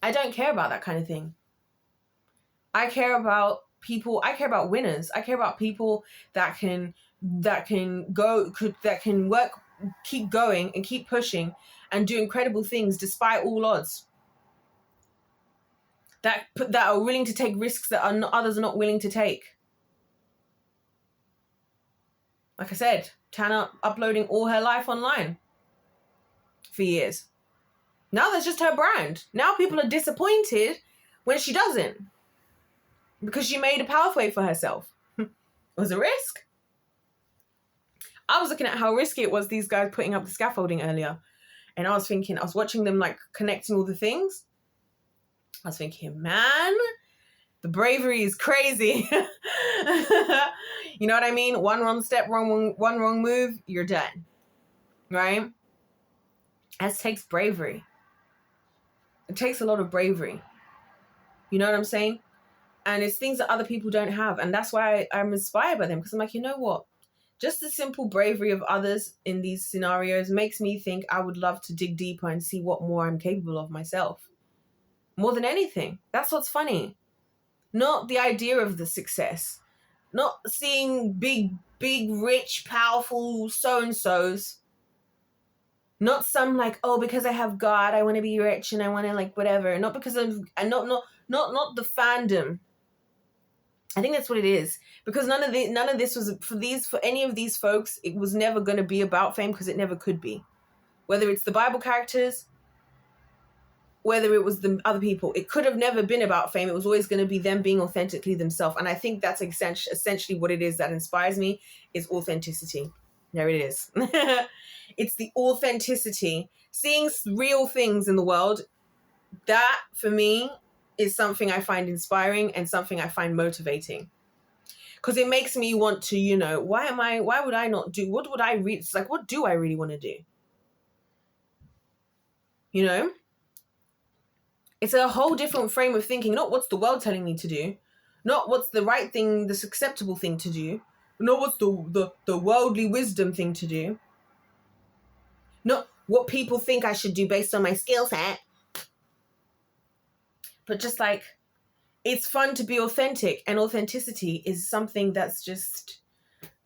I don't care about that kind of thing. I care about people. I care about winners. I care about people that can work, keep going and keep pushing and do incredible things despite all odds. That are willing to take risks that others are not willing to take. Like I said, Tana uploading all her life online for years. Now that's just her brand. Now people are disappointed when she doesn't, because she made a pathway for herself. It was a risk. I was looking at how risky it was, these guys putting up the scaffolding earlier. And I was thinking, I was watching them like connecting all the things. I was thinking, man, the bravery is crazy. You know what I mean? One wrong step, one wrong move, you're done. Right? That takes bravery. It takes a lot of bravery. You know what I'm saying? And it's things that other people don't have. And that's why I'm inspired by them. Because I'm like, you know what? Just the simple bravery of others in these scenarios makes me think I would love to dig deeper and see what more I'm capable of myself. More than anything. That's what's funny. Not the idea of the success. Not seeing big, rich, powerful so-and-sos. Not some like, oh, because I have God, I want to be rich and I want to like whatever. Not because of, and not the fandom. I think that's what it is. Because none of this was for any of these folks. It was never going to be about fame, because it never could be. Whether it's the Bible characters, whether it was the other people, it could have never been about fame. It was always going to be them being authentically themselves. And I think that's essentially what it is that inspires me, is authenticity. There it is. It's the authenticity. Seeing real things in the world, that for me is something I find inspiring and something I find motivating. Because it makes me want to, why would I not do, what would I read? It's like, what do I really want to do? You know? It's a whole different frame of thinking. Not what's the world telling me to do. Not what's the right thing, the acceptable thing to do. Not what's the worldly wisdom thing to do. Not what people think I should do based on my skill set. But just like, it's fun to be authentic. And authenticity is something that's just,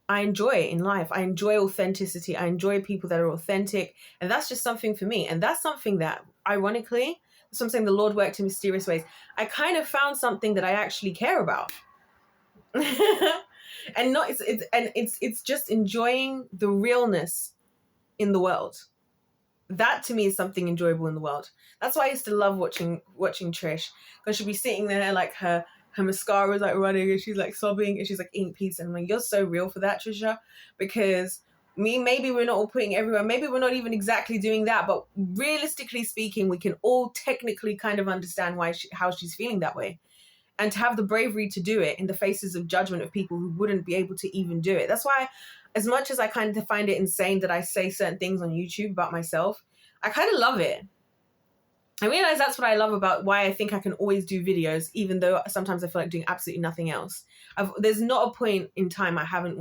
I enjoy in life. I enjoy authenticity. I enjoy people that are authentic. And that's just something for me. And that's something that, ironically, something the Lord worked in mysterious ways. I kind of found something that I actually care about. And it's just enjoying the realness in the world. That to me is something enjoyable in the world. That's why I used to love watching Trish, because she'd be sitting there like her mascara is like running and she's like sobbing and she's like eating pizza. And I'm like, you're so real for that, Trisha, because maybe we're not all putting everywhere. Maybe we're not even exactly doing that, but realistically speaking, we can all technically kind of understand how she's feeling that way. And to have the bravery to do it in the faces of judgment of people who wouldn't be able to even do it. That's why, as much as I kind of find it insane that I say certain things on YouTube about myself, I kind of love it. I realize that's what I love about why I think I can always do videos, even though sometimes I feel like doing absolutely nothing else. There's not a point in time I haven't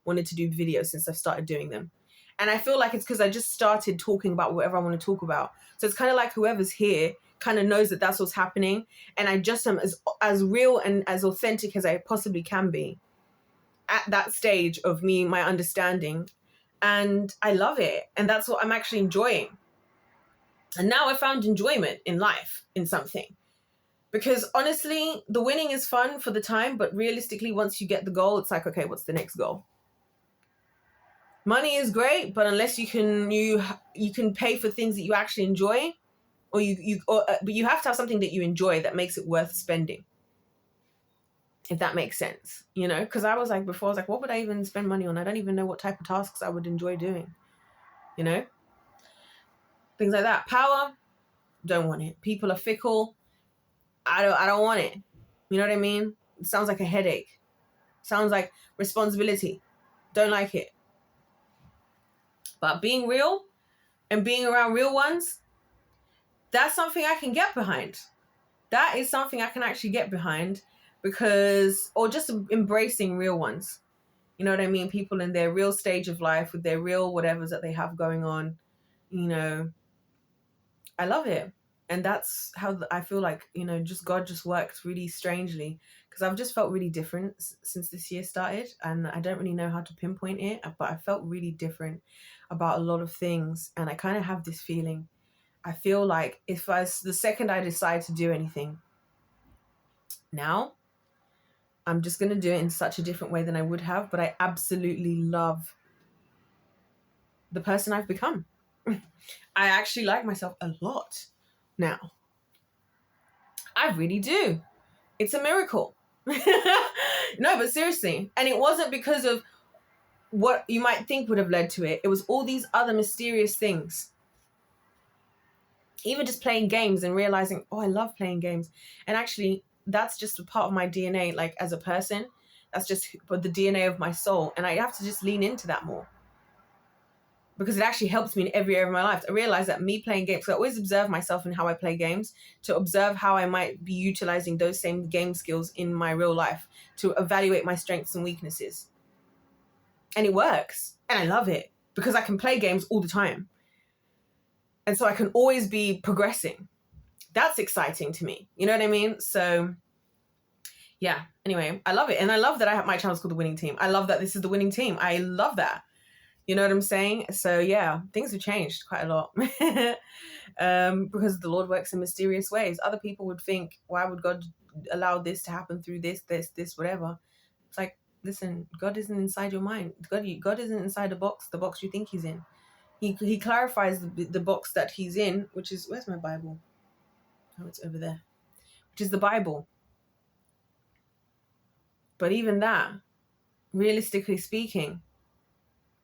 wanted to do videos since I've started doing them. And I feel like it's because I just started talking about whatever I want to talk about. So it's kind of like whoever's here kind of knows that that's what's happening. And I just am as real and as authentic as I possibly can be at that stage of me, my understanding. And I love it. And that's what I'm actually enjoying. And now I found enjoyment in life, in something. Because honestly, the winning is fun for the time, but realistically, once you get the goal, it's like, okay, what's the next goal? Money is great, but unless you can pay for things that you actually enjoy, but you have to have something that you enjoy that makes it worth spending. If that makes sense, because I was like, before, I was like, what would I even spend money on? I don't even know what type of tasks I would enjoy doing, things like that. Power, don't want it. People are fickle. I don't want it. You know what I mean? It sounds like a headache. Sounds like responsibility. Don't like it. But being real and being around real ones, that's something I can get behind. that is something I can actually get behind, because, or just embracing real ones. You know what I mean? People in their real stage of life with their real whatevers that they have going on. You know, I love it. And that's how I feel like, you know, just God just works really strangely, because I've just felt really different since this year started, and I don't really know how to pinpoint it, but I felt really different about a lot of things. And I kind of have this feeling, I feel like the second I decide to do anything now, I'm just going to do it in such a different way than I would have. But I absolutely love the person I've become. I actually like myself a lot now. I really do. It's a miracle. No, but seriously. And it wasn't because of what you might think would have led to it. It was all these other mysterious things. Even just playing games and realizing, oh, I love playing games. And actually, that's just a part of my DNA, like as a person. That's just the DNA of my soul. And I have to just lean into that more, because it actually helps me in every area of my life. I realize that me playing games, so I always observe myself in how I play games, to observe how I might be utilizing those same game skills in my real life, to evaluate my strengths and weaknesses. And it works. And I love it, because I can play games all the time. And so I can always be progressing. That's exciting to me. You know what I mean? So yeah, anyway, I love it. And I love that my channel's called The Winning Team. I love that this is the winning team. I love that. You know what I'm saying? So yeah, things have changed quite a lot. Because the Lord works in mysterious ways. Other people would think, why would God allow this to happen through this, whatever? It's like, listen, God isn't inside your mind. God isn't inside the box you think he's in. He clarifies the box that he's in, which is, where's my Bible? Oh, it's over there. Which is the Bible. But even that, realistically speaking,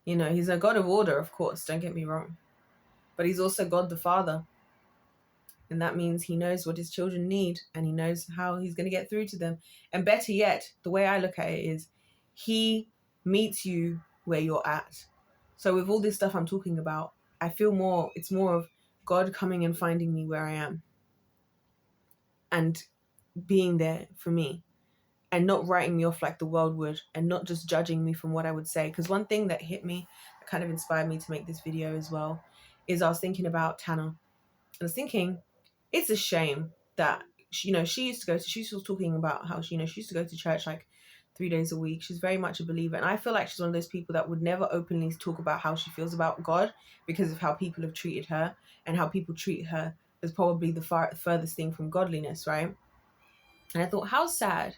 you know, he's a God of order, of course, don't get me wrong. But he's also God the Father. And that means he knows what his children need, and he knows how he's going to get through to them. And better yet, the way I look at it is, he meets you where you're at. So with all this stuff I'm talking about, I feel it's more of God coming and finding me where I am, and being there for me, and not writing me off like the world would, and not just judging me from what I would say. Because one thing that hit me, that kind of inspired me to make this video as well, is I was thinking about Tana. I was thinking, it's a shame that, she was talking about how she used to go to church like 3 days a week. She's very much a believer. And I feel like she's one of those people that would never openly talk about how she feels about God, because of how people have treated her, and how people treat her as probably the furthest thing from godliness, right? And I thought, how sad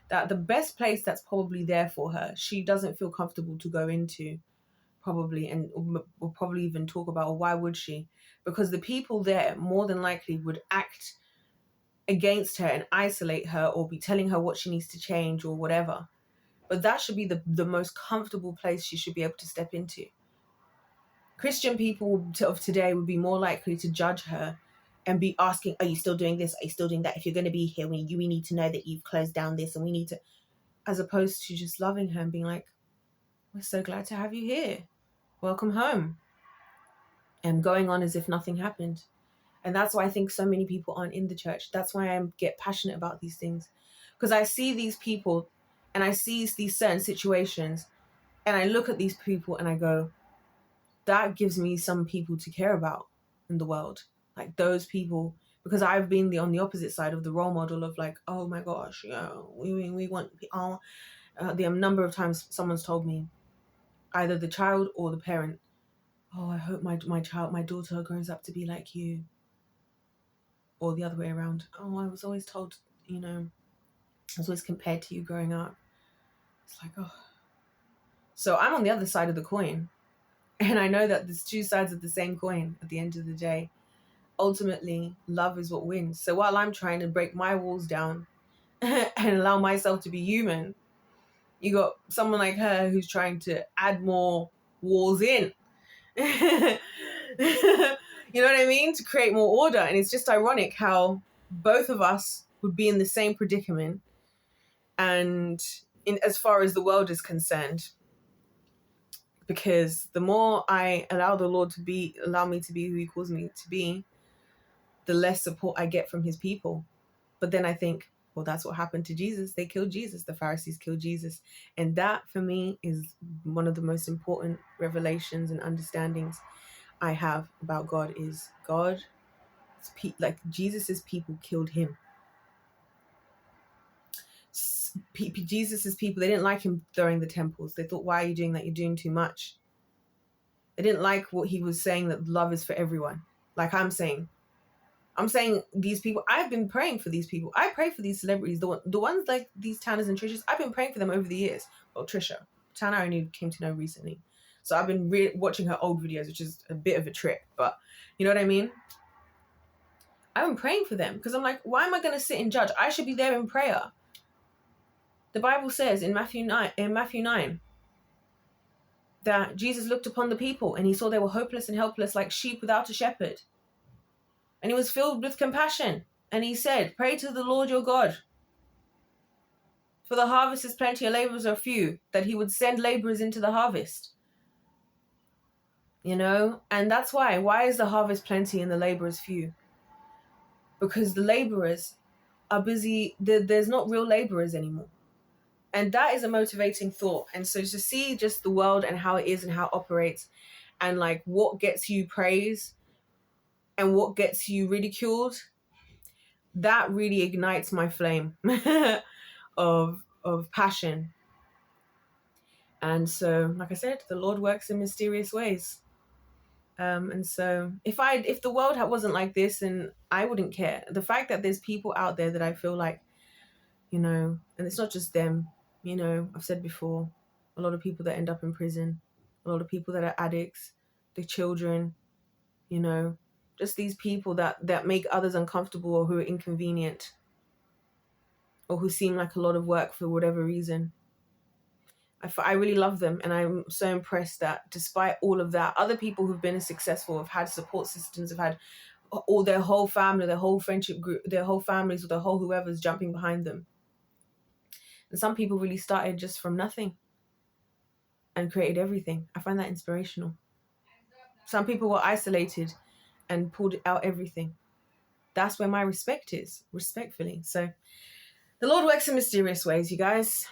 that the best place that's probably there for her, she doesn't feel comfortable to go into, probably, and will probably even talk about, or why would she? Because the people there more than likely would act against her and isolate her, or be telling her what she needs to change or whatever. But that should be the most comfortable place she should be able to step into. Christian people of today would be more likely to judge her and be asking, are you still doing this? Are you still doing that? If you're going to be here, we need to know that you've closed down this, and we need to, as opposed to just loving her and being like, we're so glad to have you here. Welcome home. And going on as if nothing happened. And that's why I think so many people aren't in the church. That's why I get passionate about these things. Because I see these people, and I see these certain situations, and I look at these people and I go, that gives me some people to care about in the world. Like those people, because I've been on the opposite side of the role model of like, oh my gosh, yeah, we want, the number of times someone's told me, either the child or the parent, oh, I hope my daughter grows up to be like you. Or the other way around. Oh, I was always told, I was always compared to you growing up. It's like, oh. So I'm on the other side of the coin. And I know that there's two sides of the same coin at the end of the day. Ultimately, love is what wins. So while I'm trying to break my walls down and allow myself to be human, you got someone like her who's trying to add more walls in. You know what I mean? To create more order. And it's just ironic how both of us would be in the same predicament. And as far as the world is concerned, because the more I allow the Lord allow me to be who he calls me to be, the less support I get from his people. But then I think, well, that's what happened to Jesus. They killed Jesus. The Pharisees killed Jesus. And that, for me, is one of the most important revelations and understandings I have about God. Is God, like Jesus's people killed him. Jesus's people, they didn't like him throwing the temples. They thought, why are you doing that? You're doing too much. They didn't like what he was saying, that love is for everyone. Like I'm saying these people, I've been praying for these people. I pray for these celebrities, the ones like these Tannas and Trishas. I've been praying for them over the years. Well, Trisha, Tanna I only came to know recently. So I've been watching her old videos, which is a bit of a trip, but you know what I mean? I've been praying for them because I'm like, why am I going to sit and judge? I should be there in prayer. The Bible says in Matthew 9, that Jesus looked upon the people and he saw they were hopeless and helpless like sheep without a shepherd. And he was filled with compassion. And he said, pray to the Lord your God. For the harvest is plenty, and laborers are few, that he would send laborers into the harvest. You know, and that's why. Why is the harvest plenty and the laborers few? Because the laborers are busy. There's not real laborers anymore. And that is a motivating thought. And so to see just the world and how it is and how it operates, and like what gets you praise and what gets you ridiculed, that really ignites my flame of passion. And so, like I said, the Lord works in mysterious ways. And so if the world wasn't like this, then I wouldn't care. The fact that there's people out there that I feel like, you know, and it's not just them, you know, I've said before, a lot of people that end up in prison, a lot of people that are addicts, the children, you know, just these people that make others uncomfortable or who are inconvenient or who seem like a lot of work for whatever reason. I really love them, and I'm so impressed that despite all of that, other people who've been successful, have had support systems, have had all their whole family, their whole friendship group, their whole families, or their whole whoever's jumping behind them. And some people really started just from nothing and created everything. I find that inspirational. Some people were isolated and pulled out everything. That's where my respect is, respectfully. So the Lord works in mysterious ways, you guys.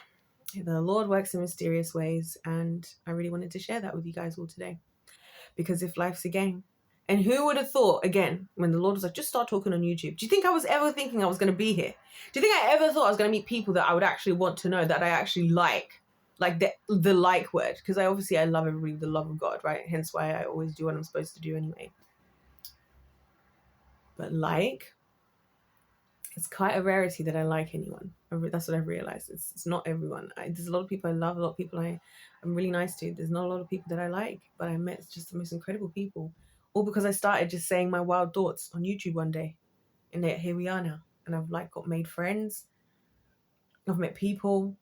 The Lord works in mysterious ways, and I really wanted to share that with you guys all today. Because if life's a game, and who would have thought, again, when the Lord was like, just start talking on YouTube. Do you think I was ever thinking I was going to be here? Do you think I ever thought I was going to meet people that I would actually want to know, that I actually like the like word? Because I love everybody with the love of God, right? Hence why I always do what I'm supposed to do anyway. But it's quite a rarity that I like anyone. That's what I've realized. It's not everyone. There's a lot of people I love, a lot of people I'm really nice to. There's not a lot of people that I like, but I met just the most incredible people. All because I started just saying my wild thoughts on YouTube one day. And here we are now. And I've got made friends. I've met people.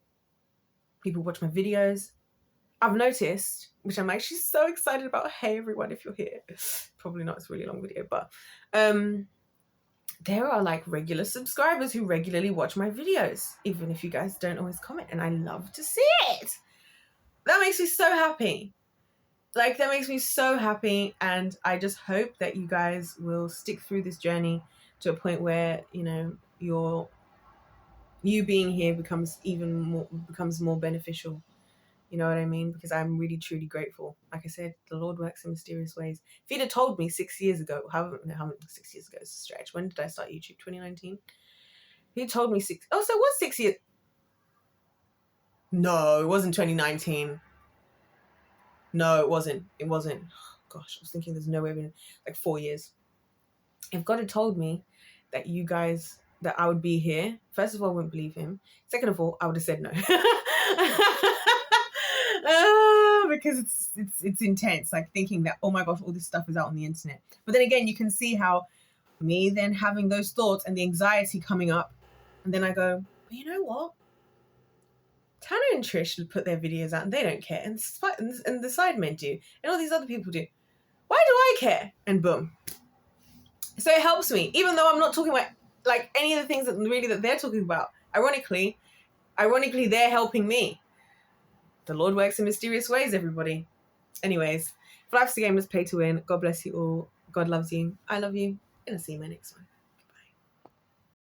People watch my videos. I've noticed, which I'm actually so excited about. Hey everyone, if you're here. Probably not, it's a really long video, but there are like regular subscribers who regularly watch my videos, even if you guys don't always comment, and I love to see it. That makes me so happy. That makes me so happy, and I just hope that you guys will stick through this journey to a point where, you know, you being here becomes more beneficial. You know what I mean? Because I'm really, truly grateful. Like I said, the Lord works in mysterious ways. If he'd have told me 6 years ago, how 6 years ago is a stretch. When did I start YouTube? 2019? He told me so what's 6 years? No, it wasn't 2019. No, it wasn't. It wasn't. Gosh, I was thinking there's no way in like 4 years. If God had told me that that I would be here, first of all, I wouldn't believe him. Second of all, I would have said no. Because it's intense, like thinking that, oh my gosh, all this stuff is out on the internet. But then again, you can see how me then having those thoughts and the anxiety coming up, and then I go, but you know what? Tanna and Trish would put their videos out and they don't care, and the Sidemen do, and all these other people do. Why do I care? And boom. So it helps me, even though I'm not talking about like any of the things that they're talking about. Ironically, they're helping me. The Lord works in mysterious ways, everybody. Anyways, if life's a game, let's play to win. God bless you all. God loves you. I love you. And I'll see you in my next one.